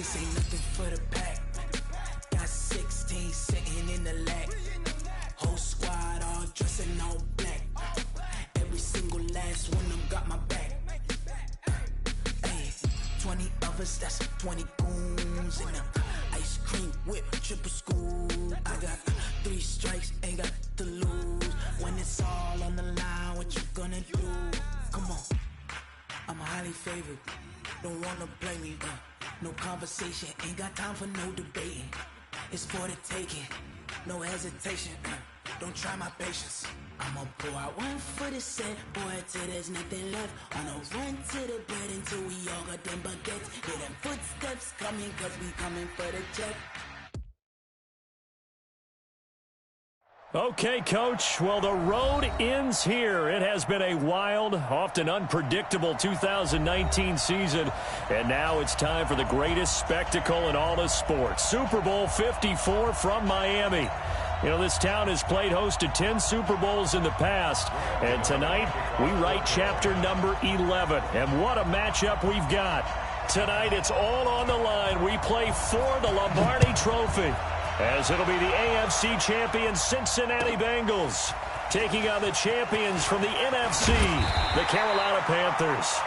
This ain't nothing for the pack. Got 16 sitting in the lag. Whole squad all dressing all black. Every single last one of them got my back. Hey, 20 of us, that's 20 goons in the ice cream whip, triple scoop. I got 3 strikes, ain't got to lose. When it's all on the line, what you gonna do? Come on, I'm highly favored. Don't wanna play me, no conversation, ain't got time for no debating. It's for the taking, no hesitation. Don't try my patience. I'ma pour out one for the set, boy, till there's nothing left. On a run to the bread until we all got them baguettes. Hear them footsteps coming, cause we coming for the check. Okay, Coach. Well, the road ends here. It has been a wild, often unpredictable 2019 season. And now it's time for the greatest spectacle in all of sports. Super Bowl 54 from Miami. You know, this town has played host to 10 Super Bowls in the past. And tonight, we write chapter number 11. And what a matchup we've got. Tonight, it's all on the line. We play for the Lombardi Trophy, as it'll be the AFC champion Cincinnati Bengals taking on the champions from the NFC, the Carolina Panthers.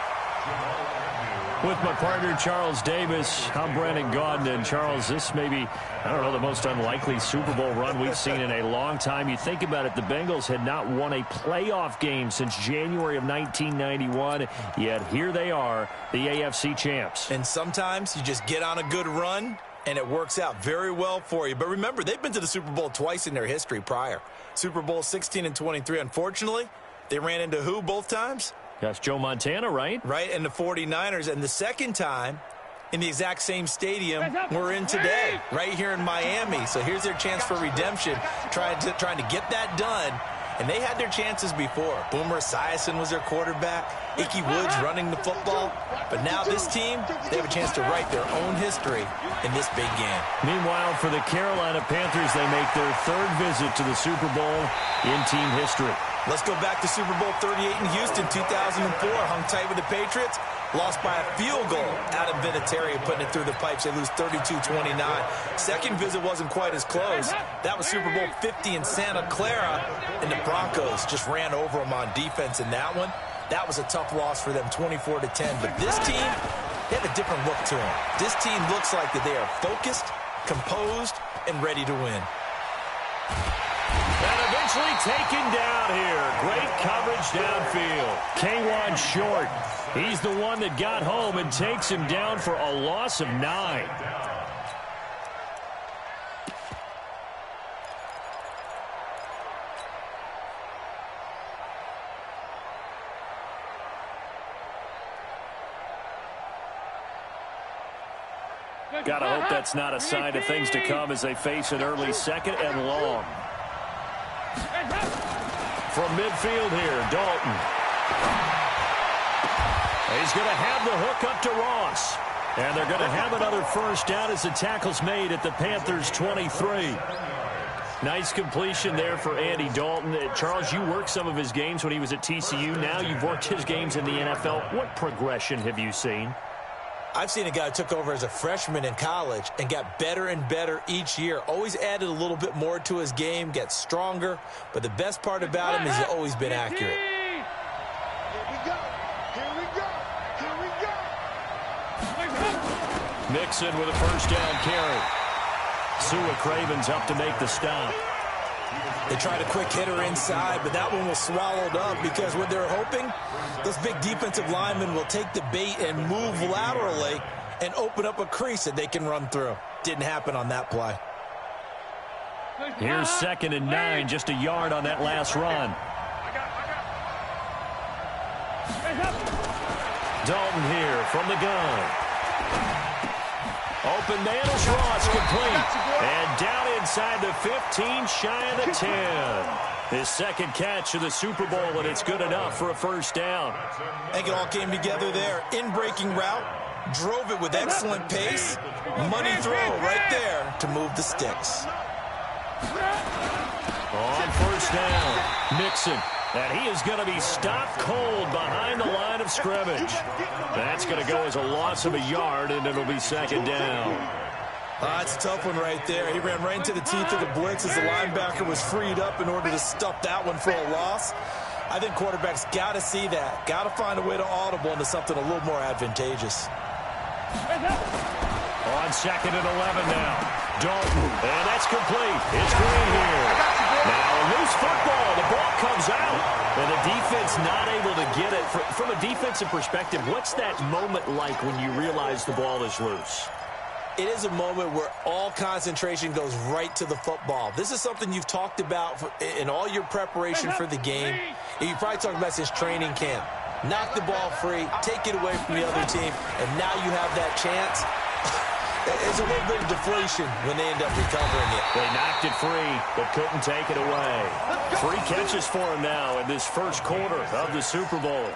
With my partner, Charles Davis, I'm Brandon Gaudin. And Charles, this may be, I don't know, the most unlikely Super Bowl run we've seen in a long time. You think about it, the Bengals had not won a playoff game since January of 1991, yet here they are, the AFC champs. And sometimes you just get on a good run, and it works out very well for you. But remember, they've been to the Super Bowl twice in their history prior. Super Bowl 16 and 23. Unfortunately, they ran into who both times? That's Joe Montana, right? Right, and the 49ers. And the second time, in the exact same stadium we're in today, right here in Miami. So here's their chance for redemption, trying to get that done. And they had their chances before. Boomer Esiason was their quarterback. Ickey Woods running the football. But now this team, they have a chance to write their own history in this big game. Meanwhile, for the Carolina Panthers, they make their 3rd visit to the Super Bowl in team history. Let's go back to Super Bowl 38 in Houston, 2004. Hung tight with the Patriots. Lost by a field goal out of Vinatieri, putting it through the pipes. They lose 32-29. Second visit wasn't quite as close. That was Super Bowl 50 in Santa Clara, and the Broncos just ran over them on defense in that one. That was a tough loss for them, 24-10. But this team, they have a different look to them. This team looks like that they are focused, composed, and ready to win. And eventually taken down here. Great coverage downfield. K'Wan Short. He's the one that got home and takes him down for a loss of 9. Gotta hope that's not a sign of things to come as they face an early 2nd and long. From midfield here, Dalton. He's going to have the hook up to Ross. And they're going to have another first down as the tackle's made at the Panthers' 23. Nice completion there for Andy Dalton. Charles, you worked some of his games when he was at TCU. Now you've worked his games in the NFL. What progression have you seen? I've seen a guy who took over as a freshman in college and got better and better each year. Always added a little bit more to his game, gets stronger. But the best part about him is he's always been accurate. Mixon with a first down carry. Sua Craven's up to make the stop. They tried a quick hitter inside, but that one was swallowed up because what they're hoping, those big defensive linemen will take the bait and move laterally and open up a crease that they can run through. Didn't happen on that play. Here's 2nd and 9, just a yard on that last run. Dalton here from the gun. Open man is Ross, complete. And down inside the 15, shy of the 10. His 2nd catch of the Super Bowl, and it's good enough for a first down. I think it all came together there. In-breaking route, drove it with excellent pace. Money throw right there to move the sticks. On first down, Mixon. And he is going to be stopped cold behind the line of scrimmage. That's going to go as a loss of a yard, and it'll be second down. That's a tough one right there. He ran right into the teeth of the blitz as the linebacker was freed up in order to stuff that one for a loss. I think quarterbacks got to see that. Got to find a way to audible into something a little more advantageous. On second and 11 now. Dalton, and that's complete. It's Green here. Now a loose football. The ball comes out, and the defense not able to get it. From a defensive perspective, what's that moment like when you realize the ball is loose? It is a moment where all concentration goes right to the football. This is something you've talked about in all your preparation for the game. You probably talked about since training camp. Knock the ball free, take it away from the other team, and now you have that chance. It's a little bit of deflation when they end up recovering it. They knocked it free, but couldn't take it away. 3 catches for him now in this first quarter of the Super Bowl.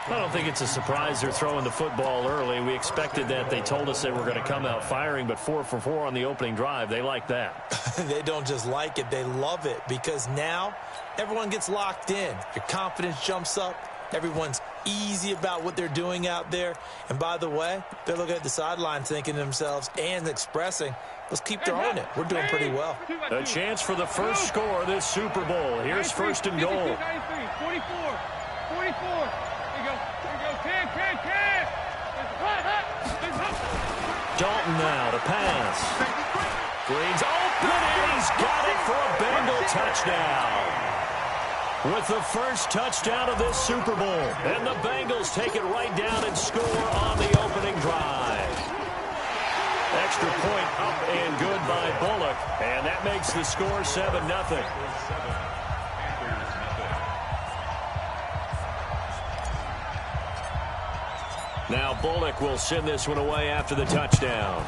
I don't think it's a surprise they're throwing the football early. We expected that. They told us they were going to come out firing, but 4 for 4 on the opening drive. They like that. They don't just like it. They love it because now everyone gets locked in. Your confidence jumps up. Everyone's easy about what they're doing out there. And by the way, they're looking at the sideline thinking to themselves and expressing, let's keep throwing it. We're doing pretty well. A chance for the first score of this Super Bowl. Here's first and goal. 44. 44. Dalton now to pass. Green's open, and he's got it for a Bengal touchdown. With the first touchdown of this Super Bowl. And the Bengals take it right down and score on the opening drive. Extra point up and good by Bullock. And that makes the score 7-0. Now Bullock will send this one away after the touchdown.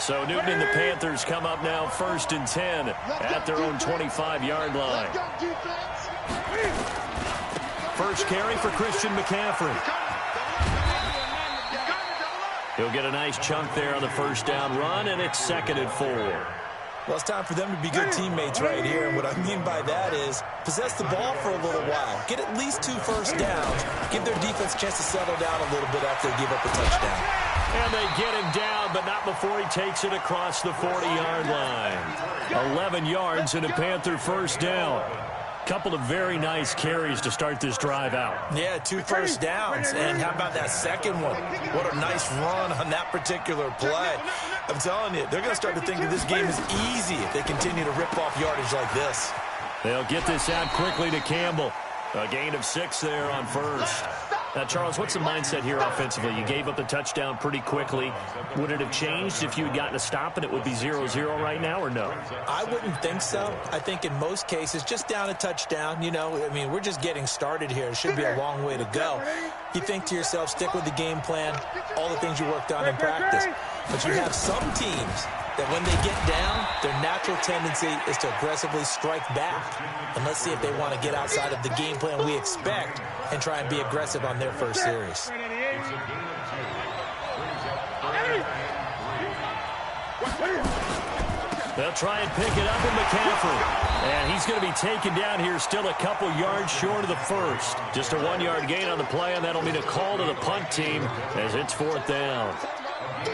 So Newton and the Panthers come up now first and 10 at their own 25-yard line. First carry for Christian McCaffrey. He'll get a nice chunk there on the first down run, and it's 2nd and 4. Well, it's time for them to be good teammates right here. And what I mean by that is possess the ball for a little while. Get at least 2 first downs. Give their defense a chance to settle down a little bit after they give up a touchdown. And they get him down, but not before he takes it across the 40-yard line. 11 yards and a Panther first down. Couple of very nice carries to start this drive out. Yeah, 2 first downs. And how about that second one? What a nice run on that particular play. I'm telling you, they're going to start to think that this game is easy if they continue to rip off yardage like this. They'll get this out quickly to Campbell. A gain of 6 there on first. Now, Charles, what's the mindset here offensively? You gave up the touchdown pretty quickly. Would it have changed if you had gotten a stop and it would be 0-0 right now, or no? I wouldn't think so. I think in most cases, just down a touchdown, you know, I mean, we're just getting started here. It should be a long way to go. You think to yourself, stick with the game plan, all the things you worked on in practice. But you have some teams that when they get down, their natural tendency is to aggressively strike back. And let's see if they want to get outside of the game plan we expect and try and be aggressive on their first series. They'll try and pick it up in McCaffrey. And he's going to be taken down here still a couple yards short of the first. Just a 1-yard gain on the play, and that'll mean a call to the punt team as it's 4th down.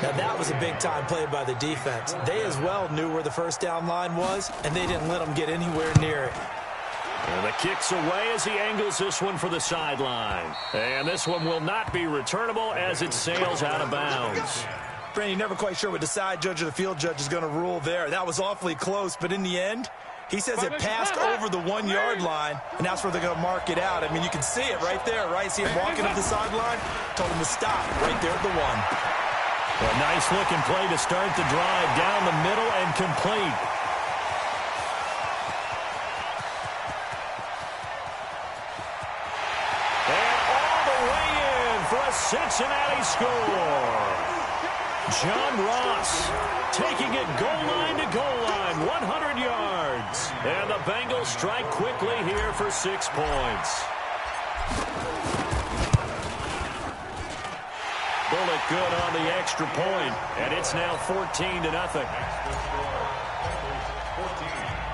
Now, that was a big-time play by the defense. They as well knew where the first down line was, and they didn't let them get anywhere near it. And the kick's away as he angles this one for the sideline. And this one will not be returnable as it sails out of bounds. Brandon, you're never quite sure what the side judge or the field judge is going to rule there. That was awfully close, but in the end, he says it passed over the 1-yard line, and that's where they're going to mark it out. I mean, you can see it right there, right? See him walking up the sideline? Told him to stop right there at the 1. A nice-looking play to start the drive down the middle and complete. And all the way in for a Cincinnati score. John Ross taking it goal line to goal line, 100 yards. And the Bengals strike quickly here for 6 points. Bullock good on the extra point, and it's now 14-0.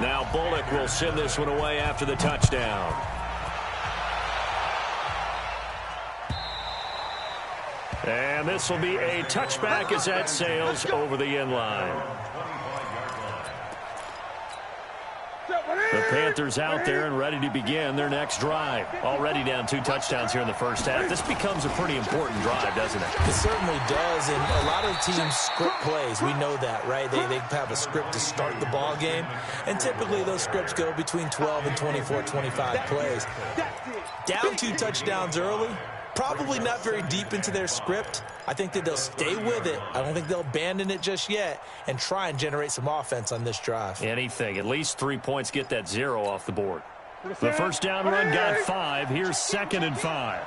Now Bullock will send this one away after the touchdown. And this will be a touchback as that sails over the end line. The Panthers out there and ready to begin their next drive. Already down 2 touchdowns here in the first half. This becomes a pretty important drive, doesn't it? It certainly does, and a lot of teams script plays. We know that, right? They have a script to start the ball game, and typically those scripts go between 12 and 24, 25 plays. Down 2 touchdowns early, probably not very deep into their script. I think that they'll stay with it. I don't think they'll abandon it just yet and try and generate some offense on this drive. Anything. At least 3 points, get that 0 off the board. The first down run got 5. Here's 2nd and 5.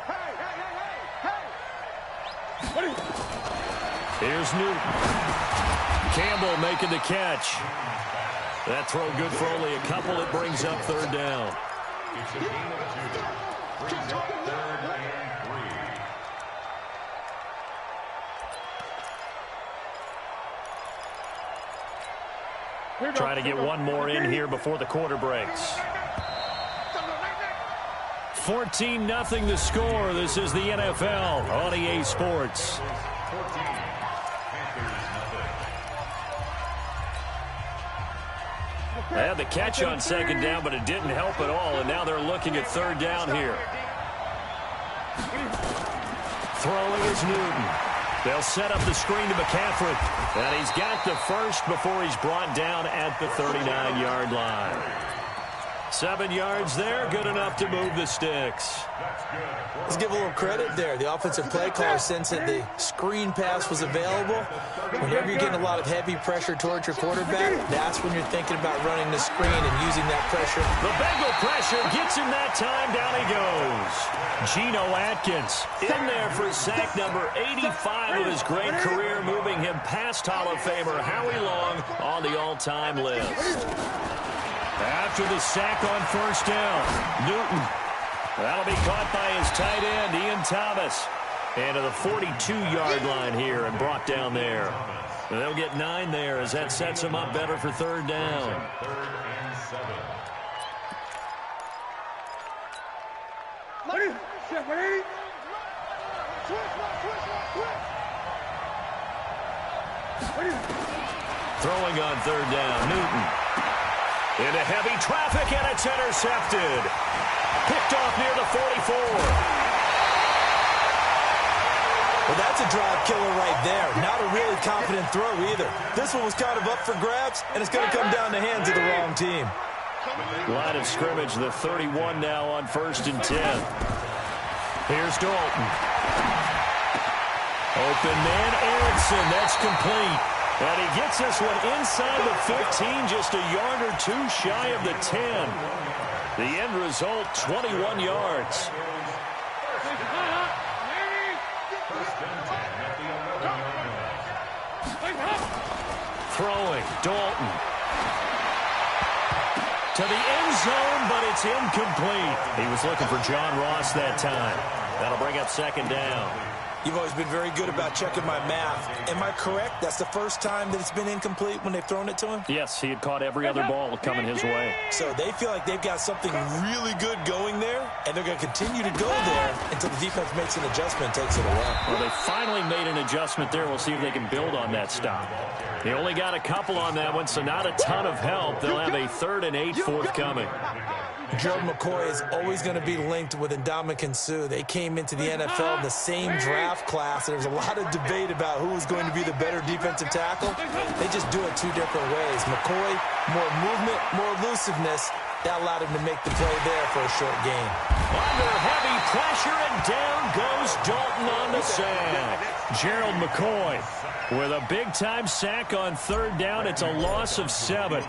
Here's Newton. Campbell making the catch. That throw good for only a couple. It brings up 3rd down. Trying to get one more in here before the quarter breaks. 14-0 the score. This is the NFL on EA Sports. They had the catch on 2nd down, but it didn't help at all, and now they're looking at 3rd down here. Throwing is Newton. They'll set up the screen to McCaffrey. And he's got the first before he's brought down at the 39-yard line. 7 yards there, good enough to move the sticks. Let's give a little credit there. The offensive play caller sensed that the screen pass was available. Whenever you're getting a lot of heavy pressure towards your quarterback, that's when you're thinking about running the screen and using that pressure. The Bengal pressure gets him that time. Down he goes. Geno Atkins in there for sack number 85 of his great career, moving him past Hall of Famer Howie Long on the all-time list. After the sack on 1st down, Newton. That'll be caught by his tight end, Ian Thomas. And to the 42-yard line here and brought down there. And they'll get 9 there as that sets them up better for 3rd down. Throwing on 3rd down, Newton. Into heavy traffic, and it's intercepted. Picked off near the 44. Well, that's a drive killer right there. Not a really confident throw either. This one was kind of up for grabs, and it's going to come down the hands of the wrong team. Line of scrimmage, the 31 now on 1st and 10. Here's Dalton. Open man, Aronson. That's complete. And he gets this one inside the 15, just a yard or 2 shy of the 10. The end result, 21 yards. Throwing, Dalton. To the end zone, but it's incomplete. He was looking for John Ross that time. That'll bring up 2nd down. You've always been very good about checking my math. Am I correct? That's the first time that it's been incomplete when they've thrown it to him? Yes, he had caught every other ball coming his way. So they feel like they've got something really good going there, and they're going to continue to go there until the defense makes an adjustment and takes it away. Well, they finally made an adjustment there. We'll see if they can build on that stop. They only got a couple on that one, so not a ton of help. They'll have a 3rd and 8 forthcoming. Gerald McCoy is always going to be linked with Ndamukong Suh. They came into the NFL in the same draft class, and there's a lot of debate about who was going to be the better defensive tackle. They just do it 2 different ways. McCoy, more movement, more elusiveness. That allowed him to make the play there for a short gain. Under heavy pressure, and down goes Dalton on the sack. Gerald McCoy with a big-time sack on 3rd down. It's a loss of 7.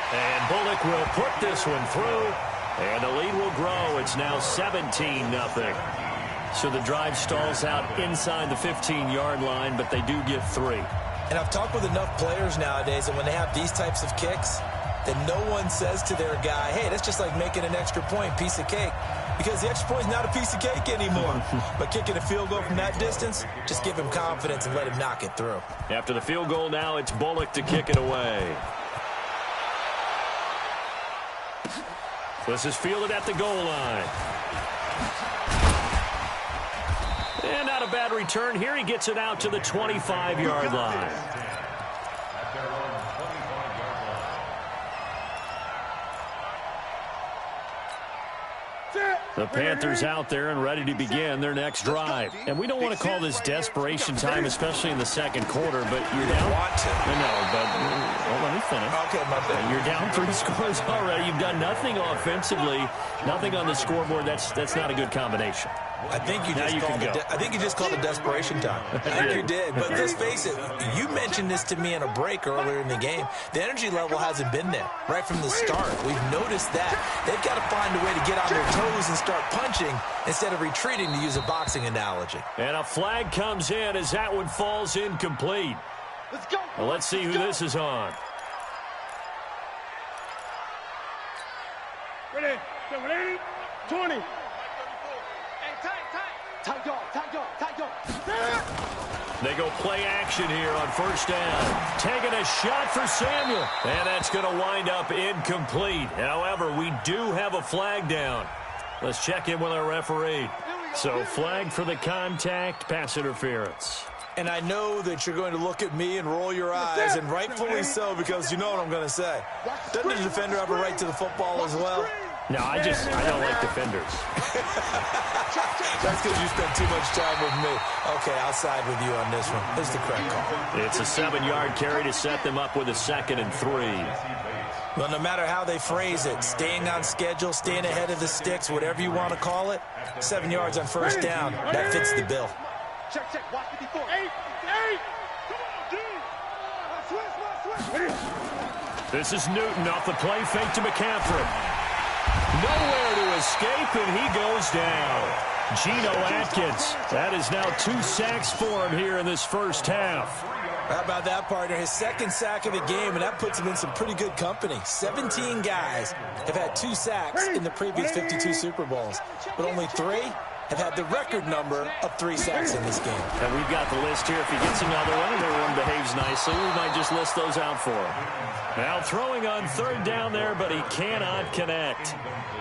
And Bullock will put this one through, and the lead will grow. It's now 17-0. So the drive stalls out inside the 15-yard line, but they do get 3. And I've talked with enough players nowadays that when they have these types of kicks, then no one says to their guy, hey, that's just like making an extra point, piece of cake. Because the extra point is not a piece of cake anymore. But kicking a field goal from that distance, just give him confidence and let him knock it through. After the field goal now, it's Bullock to kick it away. This is fielded at the goal line. And not a bad return here. He gets it out to the 25-yard line. The Panthers out there and ready to begin their next drive. And we don't want to call this desperation time, especially in the second quarter, but you're down. Want to. No, but well, let me finish. Okay, my bad. You're down 3 scores already. You've done nothing offensively, nothing on the scoreboard. That's not a good combination. I think you just called it desperation time. I think you did. But let's face it, you mentioned this to me in a break earlier in the game. The energy level hasn't been there right from the start. We've noticed that. They've got to find a way to get on their toes and start punching instead of retreating, to use a boxing analogy. And a flag comes in as that one falls incomplete. Let's go. Well, let's see who this is on. Ready? 20. They go play action here on first down. Taking a shot for Samuel. And that's going to wind up incomplete. However, we do have a flag down. Let's check in with our referee. So flag for the contact, pass interference. And I know that you're going to look at me and roll your eyes, and rightfully so, because you know what I'm going to say. Doesn't the defender have a right to the football as well? No, I don't like defenders. That's because you spent too much time with me. Okay, I'll side with you on this one. This is the correct call. It's a 7-yard carry to set them up with a 2nd and 3. Well, no matter how they phrase it, staying on schedule, staying ahead of the sticks, whatever you want to call it, 7 yards on first down, that fits the bill. Check. Watch 54. 8. Come on, dude. This is Newton off the play fake to McCaffrey. Nowhere to escape, and he goes down. Geno Atkins. That is now 2 sacks for him here in this first half. How about that, partner? His 2nd sack of the game, and that puts him in some pretty good company. 17 guys have had 2 sacks in the previous 52 Super Bowls, but only 3 have had the record number of 3 sacks in this game. And we've got the list here. If he gets another one and everyone behaves nicely, we might just list those out for him. Now throwing on 3rd down there, but he cannot connect.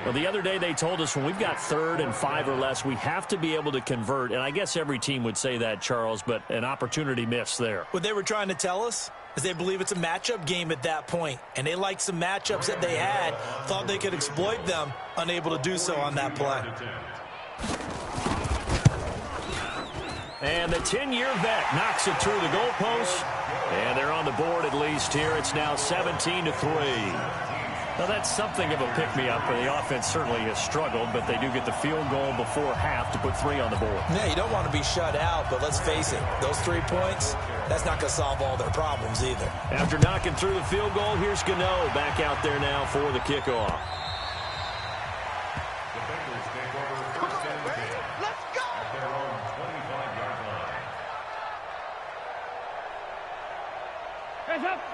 Well, the other day they told us when we've got 3rd and 5 or less, we have to be able to convert. And I guess every team would say that, Charles, but an opportunity missed there. What they were trying to tell us is they believe it's a matchup game at that point, and they liked some matchups that they had, thought they could exploit them, unable to do so on that play. And the 10-year vet knocks it through the goalpost. And they're on the board at least here. It's now 17-3. Now, that's something of a pick-me-up. The offense certainly has struggled, but they do get the field goal before half to put 3 on the board. Yeah, you don't want to be shut out, but let's face it, those 3 points, that's not going to solve all their problems either. After knocking through the field goal, here's Gano back out there now for the kickoff.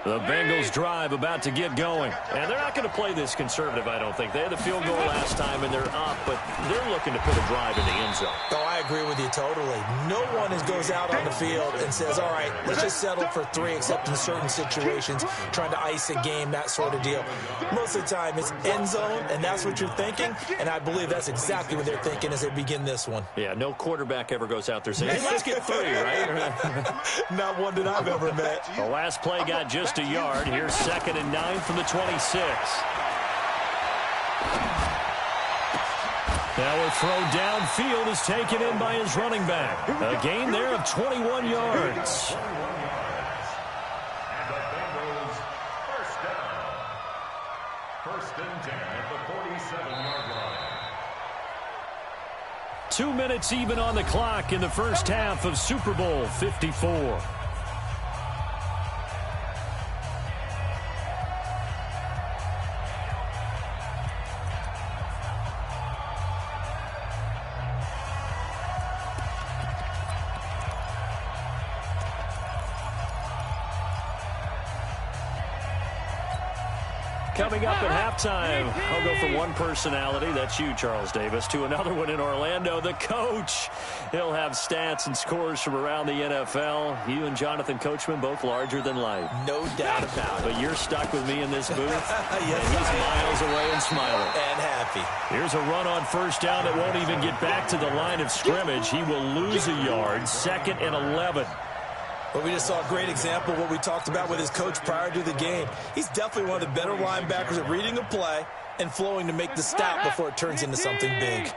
The Bengals drive about to get going. And they're not going to play this conservative, I don't think. They had the field goal last time, and they're up, but they're looking to put a drive in the end zone. Oh, I agree with you totally. No one goes out on the field and says, all right, let's just settle for 3, except in certain situations, trying to ice a game, that sort of deal. Most of the time, it's end zone, and that's what you're thinking, and I believe that's exactly what they're thinking as they begin this one. Yeah, no quarterback ever goes out there saying, hey, let's get 3, right? Not one that I've ever met. The last play got just a yard. Here's 2nd and 9 from the 26. Now a throw downfield is taken in by his running back. A gain there of 21 yards. And the Bengals first down. 1st and 10 at the 47-yard line. 2 minutes even on the clock in the first half of Super Bowl 54. Coming up at halftime, I'll go from one personality, that's you, Charles Davis, to another one in Orlando, the coach. He'll have stats and scores from around the NFL. You and Jonathan Coachman, both larger than life. No doubt about it. But you're stuck with me in this booth. Yes, and he's miles away and smiling. And happy. Here's a run on first down that won't even get back to the line of scrimmage. He will lose a yard, 2nd and 11. Well, we just saw a great example of what we talked about with his coach prior to the game. He's definitely one of the better linebackers at reading a play and flowing to make the stop before it turns into something big.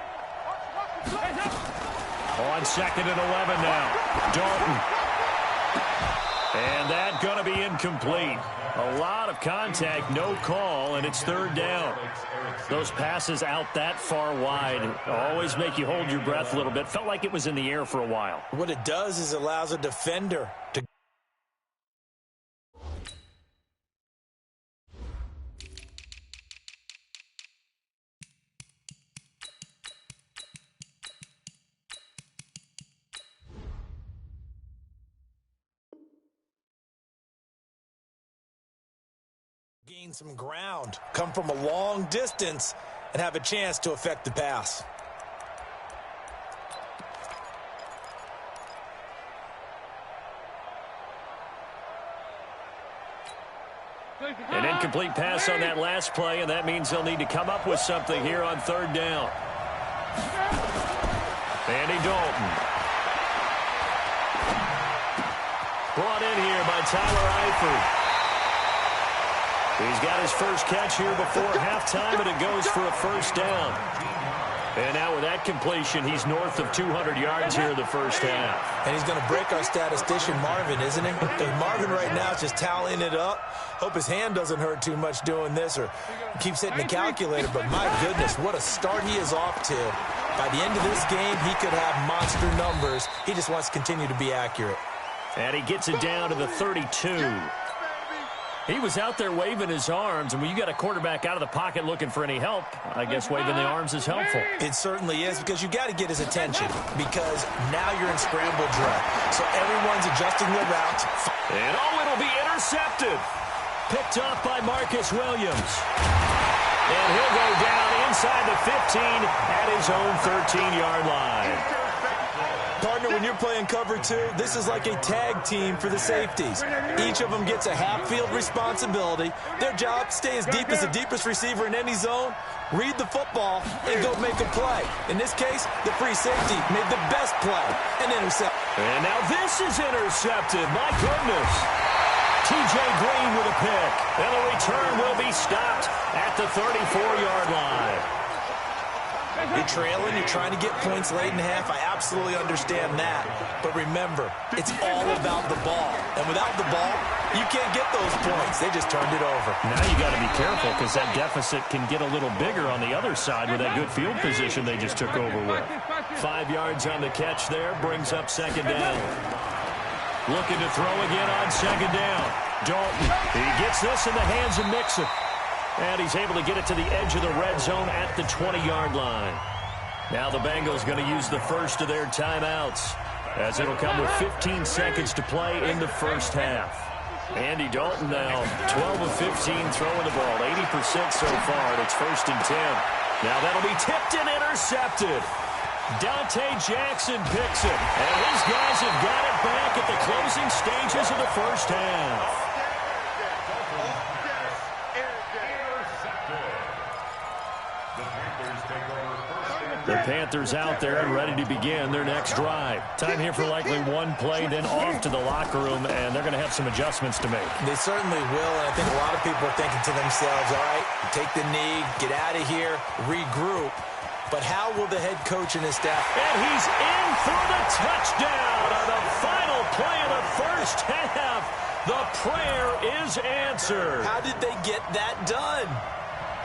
On 2nd and 11 now. Dalton. And that going to be incomplete. A lot of contact, no call, and it's 3rd down. Those passes out that far wide always make you hold your breath a little bit. Felt like it was in the air for a while. What it does is allows a defender to gain some ground, come from a long distance, and have a chance to affect the pass. An incomplete pass on that last play, and that means they'll need to come up with something here on 3rd down. Andy Dalton. Brought in here by Tyler Eifert. He's got his first catch here before halftime, and it goes for a first down. And now with that completion, he's north of 200 yards here in the first half. And he's going to break our statistician, Marvin, isn't he? Marvin right now is just tallying it up. Hope his hand doesn't hurt too much doing this or keeps hitting the calculator. But my goodness, what a start he is off to. By the end of this game, he could have monster numbers. He just wants to continue to be accurate. And he gets it down to the 32. He was out there waving his arms, and when you got a quarterback out of the pocket looking for any help, I guess waving the arms is helpful. It certainly is, because you got to get his attention, because now you're in scramble drill. So everyone's adjusting their routes. And it'll be intercepted. Picked off by Marcus Williams. And he'll go down inside the 15 at his own 13-yard line. Partner, when you're playing cover 2, this is like a tag team for the safeties. Each of them gets a half-field responsibility. Their job, stay as deep as the deepest receiver in any zone, read the football, and go make a play. In this case, the free safety made the best play and intercept. And now this is intercepted. My goodness. T.J. Green with a pick. And the return will be stopped at the 34-yard line. You're trailing, you're trying to get points late in half. I absolutely understand that. But remember, it's all about the ball. And without the ball, you can't get those points. They just turned it over. Now you got to be careful, because that deficit can get a little bigger on the other side with that good field position they just took over with. 5 yards on the catch there, brings up 2nd down. Looking to throw again on 2nd down. Dalton, he gets this in the hands of Mixon. And he's able to get it to the edge of the red zone at the 20-yard line. Now the Bengals going to use the first of their timeouts, as it'll come with 15 seconds to play in the first half. Andy Dalton now 12 of 15 throwing the ball, 80% so far, and it's 1st and 10. Now that'll be tipped and intercepted. Dante Jackson picks it, and his guys have got it back at the closing stages of the first half. The Panthers out there and ready to begin their next drive. Time here for likely one play, then off to the locker room, and they're going to have some adjustments to make. They certainly will, and I think a lot of people are thinking to themselves, all right, take the knee, get out of here, regroup. But how will the head coach and his staff? And he's in for the touchdown on the final play of the first half. The prayer is answered. How did they get that done?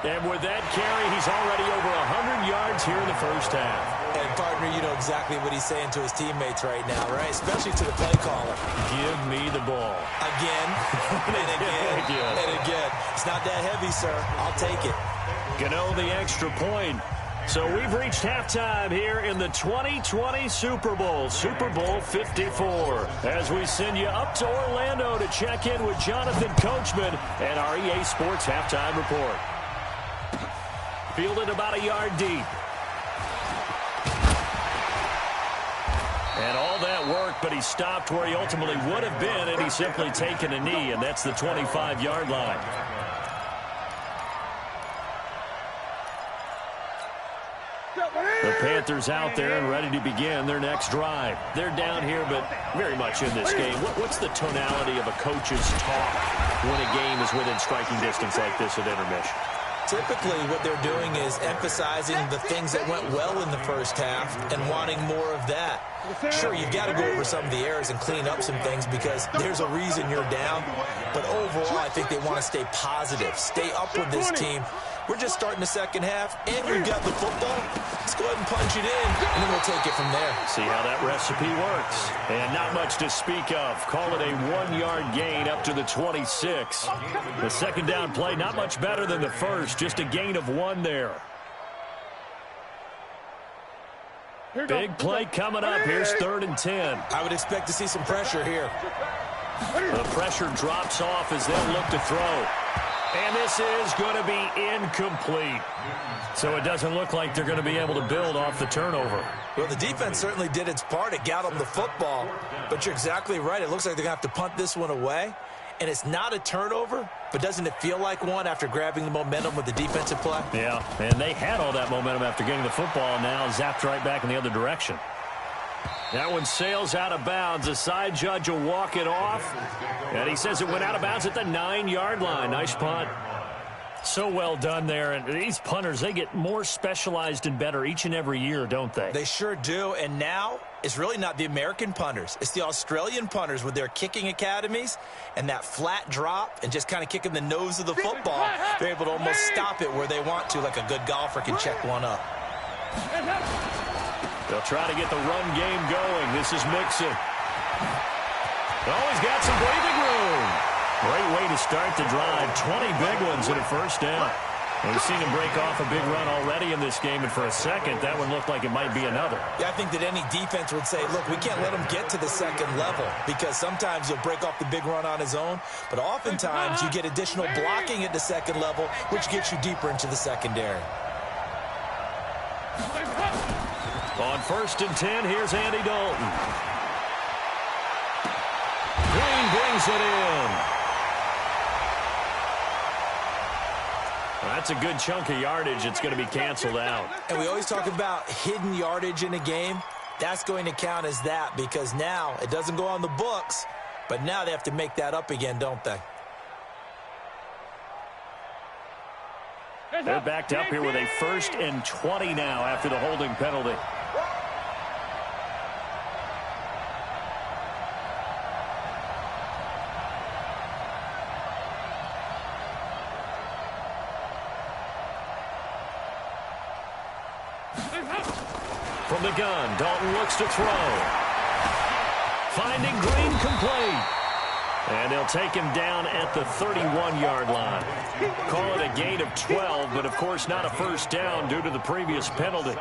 And with that carry, he's already over 100 yards here in the first half. And, partner, you know exactly what he's saying to his teammates right now, right? Especially to the play caller. Give me the ball. Again, and again, and again. It's not that heavy, sir. I'll take it. Gano the extra point. So we've reached halftime here in the 2020 Super Bowl, Super Bowl 54. As we send you up to Orlando to check in with Jonathan Coachman and our EA Sports Halftime Report. Fielded about a yard deep. And all that work, but he stopped where he ultimately would have been, and he's simply taken a knee, and that's the 25-yard line. The Panthers out there and ready to begin their next drive. They're down here, but very much in this game. What's the tonality of a coach's talk when a game is within striking distance like this at intermission? Typically, what they're doing is emphasizing the things that went well in the first half and wanting more of that. Sure, you've got to go over some of the errors and clean up some things because there's a reason you're down. But overall, I think they want to stay positive, stay up with this team. We're just starting the second half, and we've got the football. Let's go ahead and punch it in, and then we'll take it from there. See how that recipe works. And not much to speak of. Call it a 1-yard gain up to the 26. The second down play, not much better than the first. Just a gain of 1 there. Big play coming up. Here's 3rd and 10. I would expect to see some pressure here. The pressure drops off as they'll look to throw. And this is going to be incomplete. So it doesn't look like they're going to be able to build off the turnover. Well, the defense certainly did its part. It got them the football. But you're exactly right. It looks like they're going to have to punt this one away. And it's not a turnover, but doesn't it feel like one after grabbing the momentum with the defensive play? Yeah, and they had all that momentum after getting the football, and now zapped right back in the other direction. That one sails out of bounds. The side judge will walk it off. And he says it went out of bounds at the 9-yard line. Nice punt. So well done there. And these punters, they get more specialized and better each and every year, don't they? They sure do. And now it's really not the American punters. It's the Australian punters with their kicking academies and that flat drop and just kind of kicking the nose of the football. They're able to almost stop it where they want to, like a good golfer can check one up. They'll try to get the run game going. This is Mixon. Oh, he's got some breathing room. Great way to start the drive. 20 big ones in a first down. And we've seen him break off a big run already in this game, and for a second, that one looked like it might be another. Yeah, I think that any defense would say, look, we can't let him get to the second level because sometimes he'll break off the big run on his own, but oftentimes you get additional blocking at the second level, which gets you deeper into the secondary. On 1st and 10, here's Andy Dalton. Green brings it in. That's a good chunk of yardage. It's going to be canceled out. And we always talk about hidden yardage in a game. That's going to count as that because now it doesn't go on the books, but now they have to make that up again, don't they? They're backed up here with a 1st and 20 now after the holding penalty. From the gun, Dalton looks to throw. Finding Green complete. And they'll take him down at the 31-yard line. Call it a gain of 12, but of course not a first down due to the previous penalty. At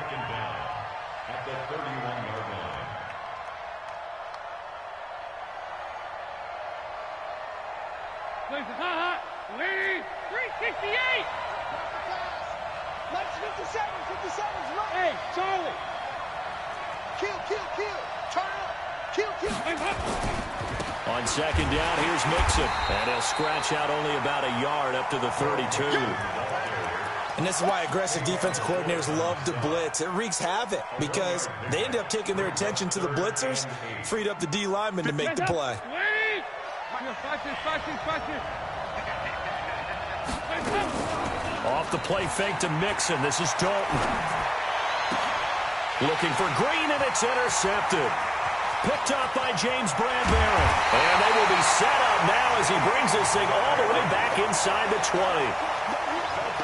the 31-yard line. Lady, 368. Let's 57, 57's right. Hey, Charlie. Kill. Turn up. Kill. On 2nd down, here's Mixon. And he'll scratch out only about a yard up to the 32. And this is why aggressive defensive coordinators love to blitz. It wreaks havoc because they end up taking their attention to the blitzers, freed up the D lineman to make the play. Off the play fake to Mixon. This is Dalton. Looking for Green, and it's intercepted. Picked up by James Bradbury. And they will be set up now as he brings this thing all the way back inside the 20.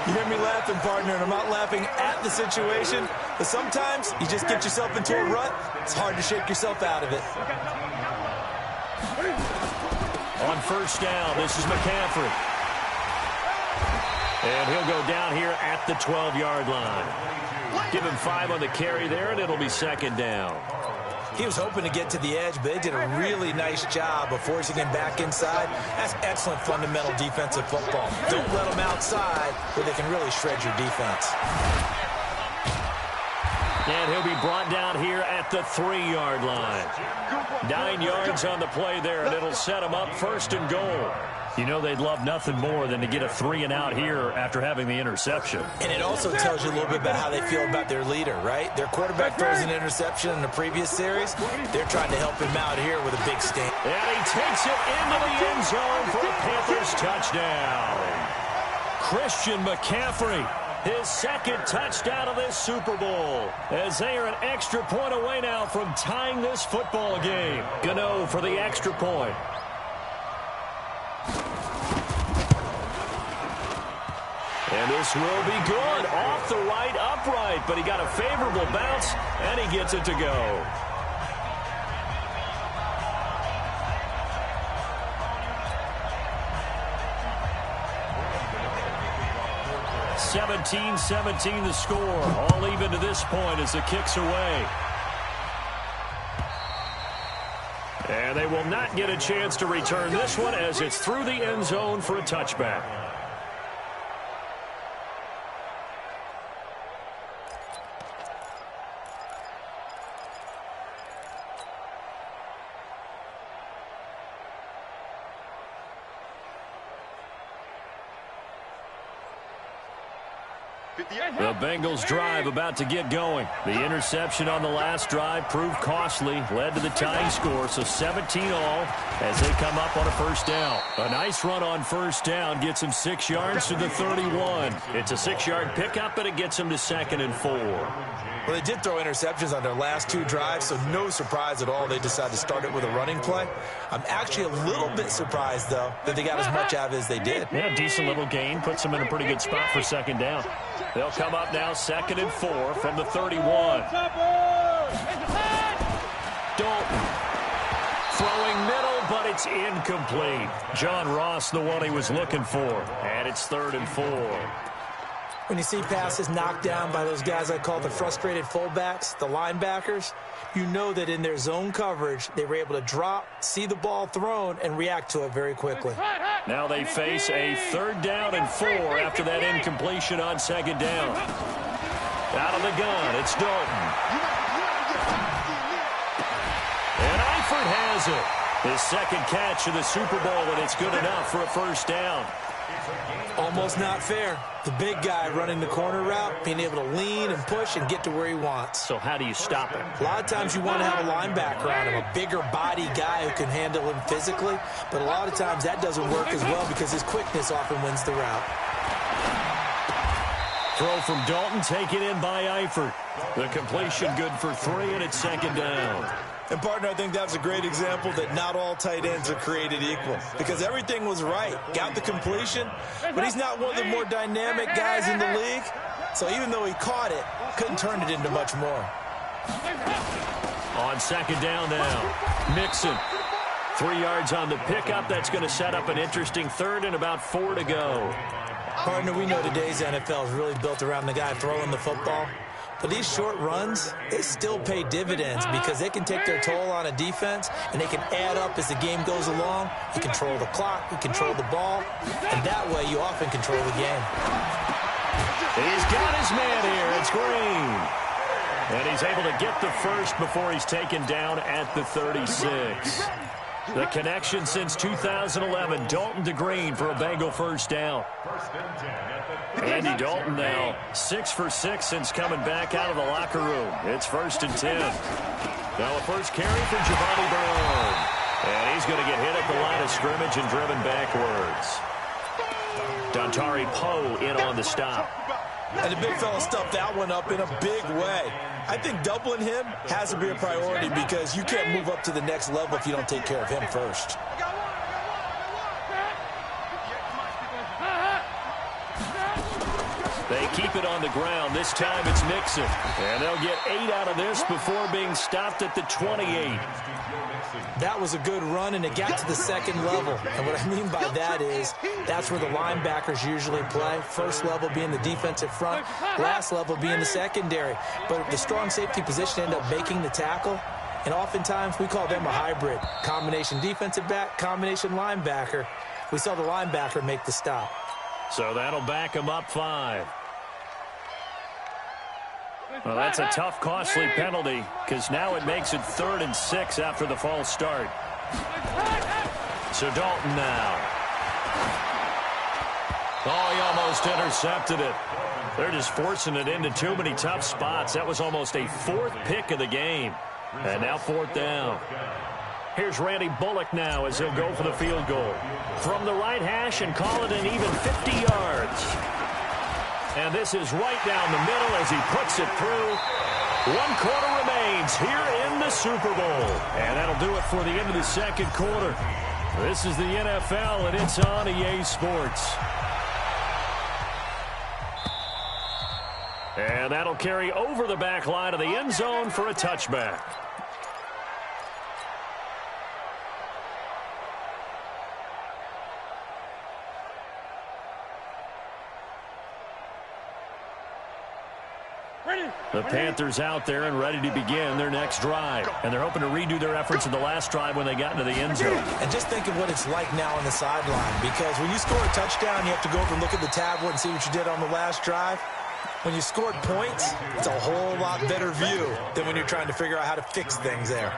You hear me laughing, partner, and I'm not laughing at the situation, but sometimes you just get yourself into a rut. It's hard to shake yourself out of it. On 1st down, this is McCaffrey. And he'll go down here at the 12-yard line. Give him 5 on the carry there, and it'll be second down. He was hoping to get to the edge, but they did a really nice job of forcing him back inside. That's excellent fundamental defensive football. Don't let them outside where they can really shred your defense. And he'll be brought down here at the 3-yard line. 9 yards on the play there, and it'll set him up first and goal. You know they'd love nothing more than to get a 3-and-out here after having the interception. And it also tells you a little bit about how they feel about their leader, right? Their quarterback throws an interception in the previous series. They're trying to help him out here with a big stand. And he takes it into the end zone for a Panthers touchdown. Christian McCaffrey, his second touchdown of this Super Bowl, as they are an extra point away now from tying this football game. Gano for the extra point. And this will be good. Off the right upright, but he got a favorable bounce, and he gets it to go. 17-17 the score. All even to this point as the kick's away. And they will not get a chance to return this one as it's through the end zone for a touchback. The Bengals drive about to get going. The interception on the last drive proved costly, led to the tying score, so 17 all as they come up on a first down. A nice run on first down gets them 6 yards to the 31. It's a 6-yard pickup, and it gets them to 2nd and 4. Well, they did throw interceptions on their last 2 drives, so no surprise at all they decided to start it with a running play. I'm actually a little bit surprised, though, that they got as much out of it as they did. Yeah, decent little gain. Puts them in a pretty good spot for 2nd down. They'll come up now 2nd and 4 from the 31. Dalton throwing middle, but it's incomplete. John Ross, the one he was looking for. And it's 3rd and 4. When you see passes knocked down by those guys I call the frustrated fullbacks, the linebackers, you know that in their zone coverage, they were able to drop, see the ball thrown, and react to it very quickly. Now they face a 3rd down and 4 after that incompletion on 2nd down. Out of the gun, it's Dalton. And Eifert has it. His 2nd catch of the Super Bowl, and it's good enough for a first down. Almost not fair. The big guy running the corner route, being able to lean and push and get to where he wants. So how do you stop him? A lot of times you want to have a linebacker on him, a bigger body guy who can handle him physically. But a lot of times that doesn't work as well because his quickness often wins the route. Throw from Dalton taken in by Eifert. The completion good for 3, and it's 2nd down. And, partner, I think that's a great example that not all tight ends are created equal because everything was right. Got the completion, but he's not one of the more dynamic guys in the league. So even though he caught it, couldn't turn it into much more. On 2nd down now, Mixon. 3 yards on the pickup. That's going to set up an interesting 3rd and about 4 to go. Partner, we know today's NFL is really built around the guy throwing the football. But these short runs, they still pay dividends because they can take their toll on a defense and they can add up as the game goes along. You control the clock, you control the ball, and that way you often control the game. He's got his man here. It's Green. And he's able to get the first before he's taken down at the 36. The connection since 2011, Dalton to Green for a Bengal first down. Andy Dalton now 6 for 6 since coming back out of the locker room. It's 1st and 10. Now a first carry for Giovanni Bernard. And he's going to get hit at the line of scrimmage and driven backwards. Dontari Poe in on the stop. And the big fella stuffed that one up in a big way. I think doubling him has to be a priority because you can't move up to the next level if you don't take care of him first. They keep it on the ground. This time it's Mixon. And they'll get 8 out of this before being stopped at the 28. That was a good run, and it got to the second level. And what I mean by that is that's where the linebackers usually play. First level being the defensive front, last level being the secondary. But the strong safety position ended up making the tackle. And oftentimes we call them a hybrid. Combination defensive back, combination linebacker. We saw the linebacker make the stop. So that'll back him up 5. Well, that's a tough, costly penalty because now it makes it 3rd and 6 after the false start. So Dalton now. Oh, he almost intercepted it. They're just forcing it into too many tough spots. That was almost a 4th pick of the game. And now 4th down. Here's Randy Bullock now as he'll go for the field goal. From the right hash and call it an even 50 yards. And this is right down the middle as he puts it through. 1 quarter remains here in the Super Bowl. And that'll do it for the end of the second quarter. This is the NFL, and it's on EA Sports. And that'll carry over the back line of the end zone for a touchback. The Panthers out there and ready to begin their next drive. And they're hoping to redo their efforts in the last drive when they got into the end zone. And just think of what it's like now on the sideline. Because when you score a touchdown, you have to go over and look at the tablet and see what you did on the last drive. When you scored points, it's a whole lot better view than when you're trying to figure out how to fix things there.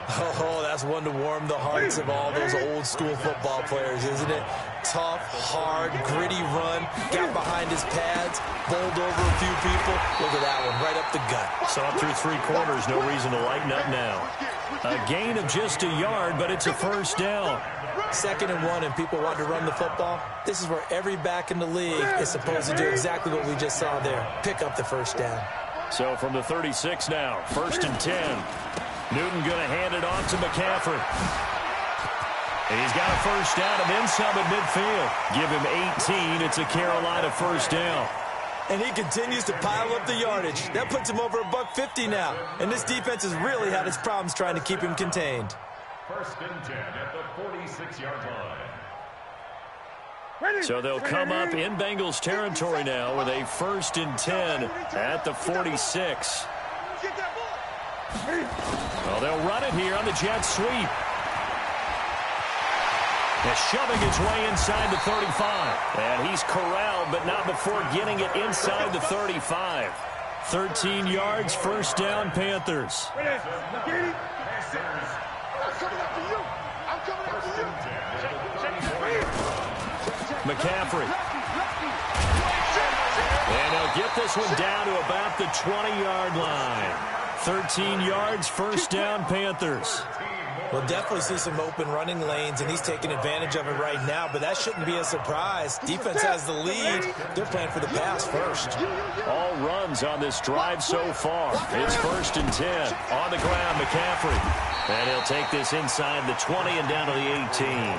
Oh, that's one to warm the hearts of all those old school football players, isn't it? Tough, hard, gritty run, got behind his pads, bowled over a few people. Look at that one, right up the gut. So up through 3 quarters, no reason to lighten up now. A gain of just a yard, but it's a 1st down. 2nd and 1, and people want to run the football. This is where every back in the league is supposed to do exactly what we just saw there. Pick up the 1st down. So from the 36 now, 1st and 10. Newton going to hand it off to McCaffrey. And he's got a 1st down and then some at midfield. Give him 18. It's a Carolina 1st down. And he continues to pile up the yardage. That puts him over $150 now. And this defense has really had its problems trying to keep him contained. 1st and 10 at the 46-yard line. So they'll come up in Bengals territory now with a 1st and 10 at the 46. Well, they'll run it here on the jet sweep. They're shoving his way inside the 35. And he's corralled, but not before getting it inside the 35. 13 yards, 1st down, Panthers. McCaffrey. And they'll get this one down to about the 20-yard line. 13 yards, 1st down, Panthers. We'll definitely see some open running lanes, and he's taking advantage of it right now, but that shouldn't be a surprise. Defense has the lead. They're playing for the pass first. All runs on this drive so far. It's 1st and 10. On the ground, McCaffrey. And he'll take this inside the 20 and down to the 18.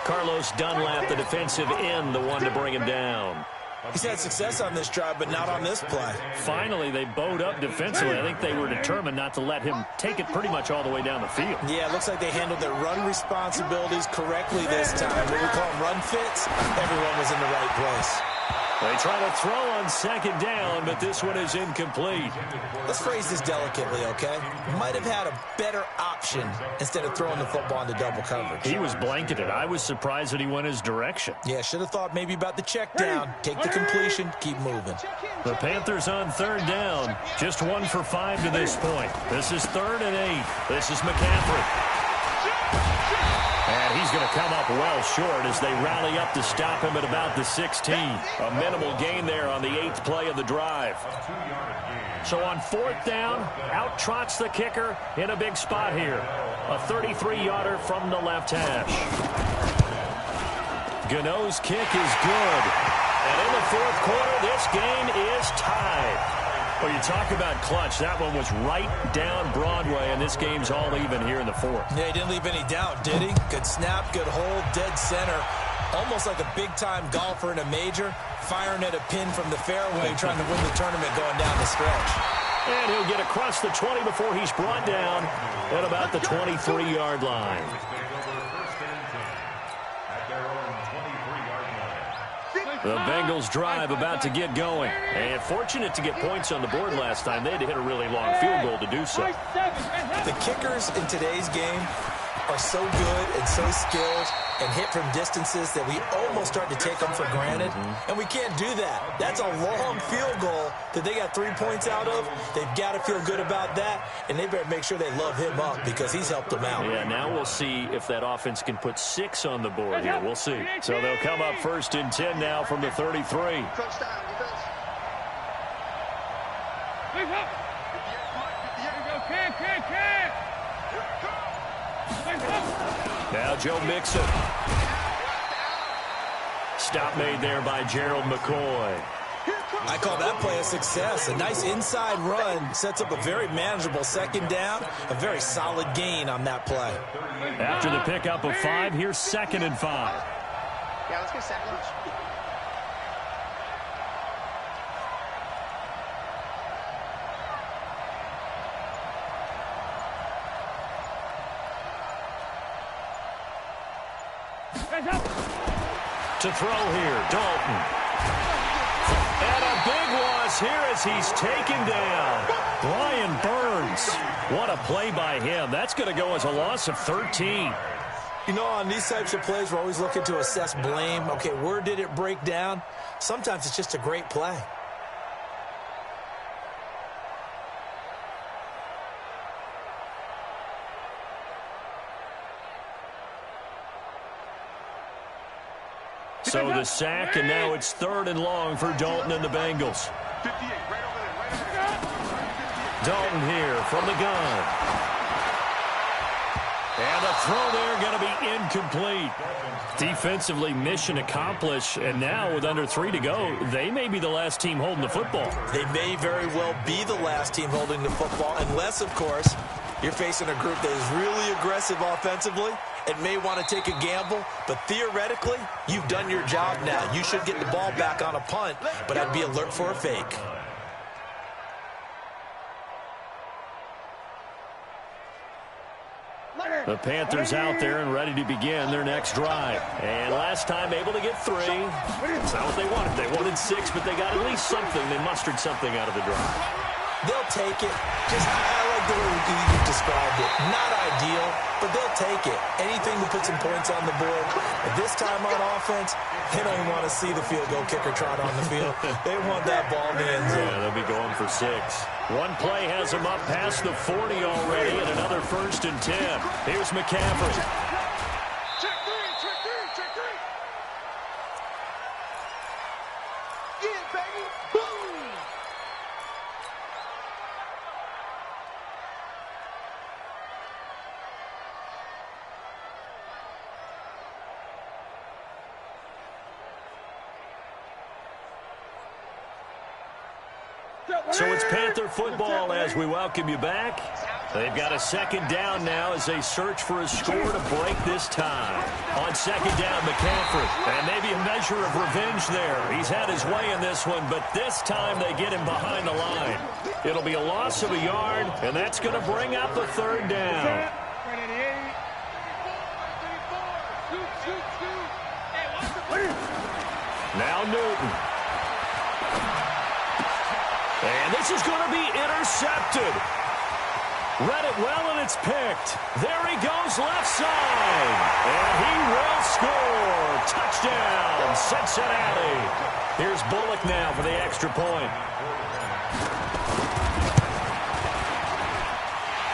Carlos Dunlap, the defensive end, the one to bring him down. He's had success on this drive, but not on this play. Finally, they bowed up defensively. I think they were determined not to let him take it pretty much all the way down the field. Yeah, it looks like they handled their run responsibilities correctly this time. What we call them run fits, everyone was in the right place. They try to throw on 2nd down, but this one is incomplete. Let's phrase this delicately, okay? Might have had a better option instead of throwing the football into double coverage. He was blanketed. I was surprised that he went his direction. Yeah, should have thought maybe about the check down. Take the completion, keep moving. The Panthers on 3rd down. Just 1 for 5 to this point. This is 3rd and 8. This is McCaffrey. And he's going to come up well short as they rally up to stop him at about the 16. A minimal gain there on the 8th play of the drive. So on 4th down, out trots the kicker in a big spot here. A 33-yarder from the left hash. Gano's kick is good. And in the 4th quarter, this game is tied. Well, you talk about clutch. That one was right down Broadway, and this game's all even here in the 4th. Yeah, he didn't leave any doubt, did he? Good snap, good hold, dead center. Almost like a big-time golfer in a major, firing at a pin from the fairway, trying to win the tournament going down the stretch. And he'll get across the 20 before he's brought down at about the 23-yard line. The Bengals drive about to get going. And fortunate to get points on the board last time. They had to hit a really long field goal to do so. The kickers in today's game are so good and so skilled and hit from distances that we almost start to take them for granted. And we can't do that. That's a long field goal that they got 3 points out of. They've got to feel good about that, and they better make sure they love him up because he's helped them out. Yeah, now we'll see if that offense can put 6 on the board here. We'll see. So they'll come up 1st and 10 now from the 33. Now Joe Mixon. Stop made there by Gerald McCoy. I call that play a success. A nice inside run sets up a very manageable 2nd down. A very solid gain on that play. After the pickup of 5, here's 2nd and 5. Yeah, let's get second. To throw here, Dalton. And a big loss here as he's taken down. Brian Burns. What a play by him. That's going to go as a loss of 13. You know, on these types of plays, we're always looking to assess blame. Okay, where did it break down? Sometimes it's just a great play. So the sack, and now it's 3rd and long for Dalton and the Bengals. Dalton here from the gun. And a throw there going to be incomplete. Defensively, mission accomplished, and now with under 3 to go, they may be the last team holding the football. They may very well be the last team holding the football, unless, of course, you're facing a group that is really aggressive offensively and may want to take a gamble, but theoretically, you've done your job now. You should get the ball back on a punt, but I'd be alert for a fake. The Panthers out there and ready to begin their next drive. And last time able to get 3. It's not what they wanted. They wanted 6, but they got at least something. They mustered something out of the drive. They'll take it. I like the way you described it. Not ideal, but they'll take it. Anything to put some points on the board. But this time on offense, they don't even want to see the field goal kicker trot on the field. They want that ball in the end zone. Yeah, they'll be going for 6. One play has them up past the 40 already, and another 1st and 10. Here's McCaffrey. Check three. Yeah, baby. Boom. So it's Panther football as we welcome you back. They've got a 2nd down now as they search for a score to break this tie. On 2nd down, McCaffrey. And maybe a measure of revenge there. He's had his way in this one, but this time they get him behind the line. It'll be a loss of a yard, and that's going to bring up the 3rd down. Now Newton. And this is going to be intercepted. Read it well, and it's picked. There he goes left side. And he will score. Touchdown, Cincinnati. Here's Bullock now for the extra point.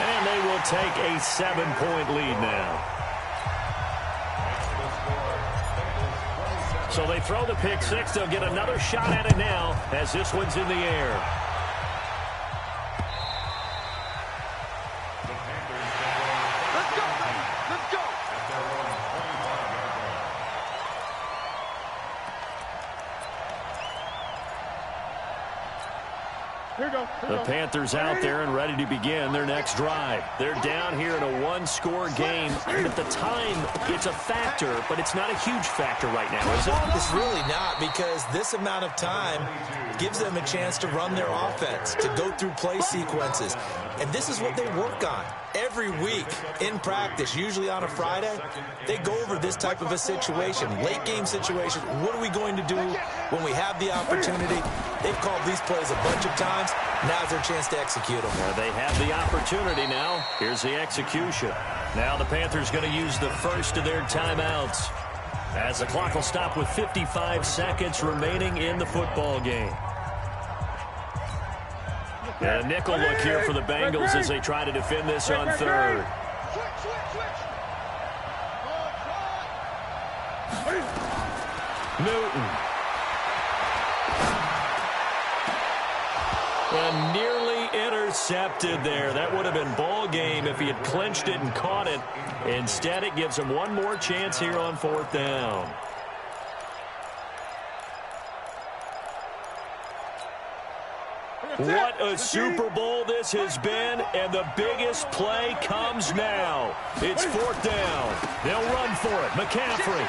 And they will take a 7-point lead now. So they throw the pick 6. They'll get another shot at it now as this one's in the air. The Panthers out there and ready to begin their next drive. They're down here in a one-score game. At the time, it's a factor, but it's not a huge factor right now, is it? It's really not, because this amount of time gives them a chance to run their offense, to go through play sequences. And this is what they work on every week in practice, usually on a Friday. They go over this type of a situation, late game situation. What are we going to do when we have the opportunity? They've called these plays a bunch of times. Now's their chance to execute them. Well, they have the opportunity now. Here's the execution. Now the Panthers going to use the first of their timeouts, as the clock will stop with 55 seconds remaining in the football game. And a nickel look here for the Bengals as they try to defend this on third. Newton. And nearly intercepted there. That would have been ball game if he had clinched it and caught it. Instead, it gives him one more chance here on fourth down. What a Super Bowl this has been, and the biggest play comes now. It's fourth down. They'll run for it. McCaffrey.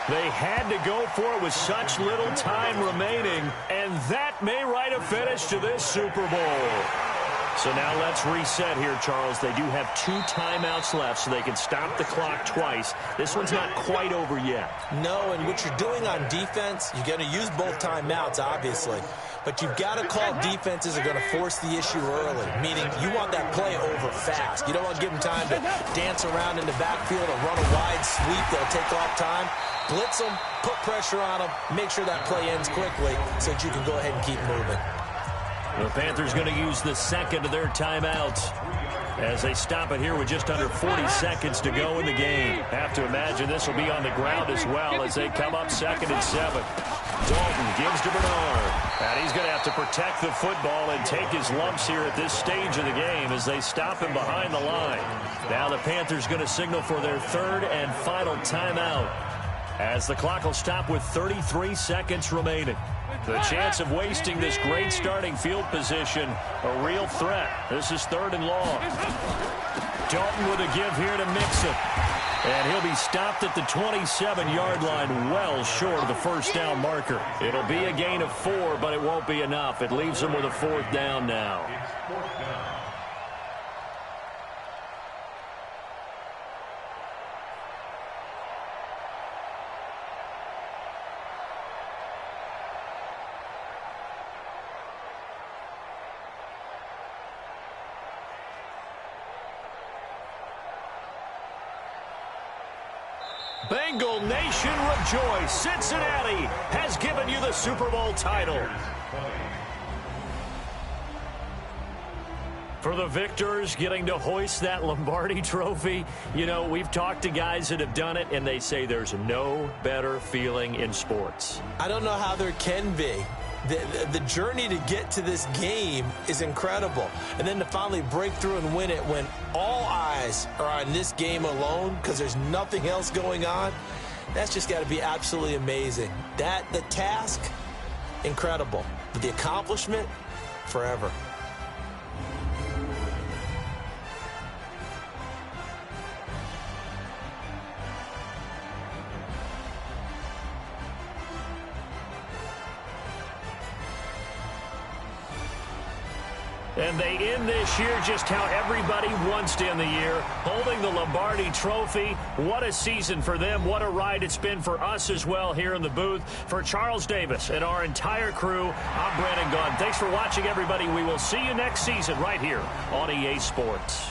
They had to go for it with such little time remaining, and that may write a finish to this Super Bowl. So now let's reset here, Charles. They do have 2 timeouts left, so they can stop the clock twice. This one's not quite over yet. No, and what you're doing on defense, you're going to use both timeouts, obviously. But you've got to call defenses are going to force the issue early, meaning you want that play over fast. You don't want to give them time to dance around in the backfield or run a wide sweep that'll take off time. Blitz them, put pressure on them, make sure that play ends quickly so that you can go ahead and keep moving. The Panthers going to use the second of their timeouts as they stop it here with just under 40 seconds to go in the game. Have to imagine this will be on the ground as well as they come up 2nd and 7. Dalton gives to Bernard. And he's going to have to protect the football and take his lumps here at this stage of the game as they stop him behind the line. Now the Panthers going to signal for their 3rd and final timeout as the clock will stop with 33 seconds remaining. The chance of wasting this great starting field position, a real threat. This is 3rd and long. Dalton with a give here to Mixon. And he'll be stopped at the 27-yard line, well short of the first down marker. It'll be a gain of 4, but it won't be enough. It leaves him with a 4th down now. Bengal Nation rejoice. Cincinnati has given you the Super Bowl title. For the victors getting to hoist that Lombardi trophy, you know, we've talked to guys that have done it, and they say there's no better feeling in sports. I don't know how there can be. The journey to get to this game is incredible. And then to finally break through and win it when all eyes are on this game alone because there's nothing else going on, that's just got to be absolutely amazing. The task, incredible. But the accomplishment, forever. And they end this year just how everybody wants to end the year, holding the Lombardi trophy. What a season for them. What a ride it's been for us as well here in the booth. For Charles Davis and our entire crew, I'm Brandon Gaudin. Thanks for watching, everybody. We will see you next season right here on EA Sports.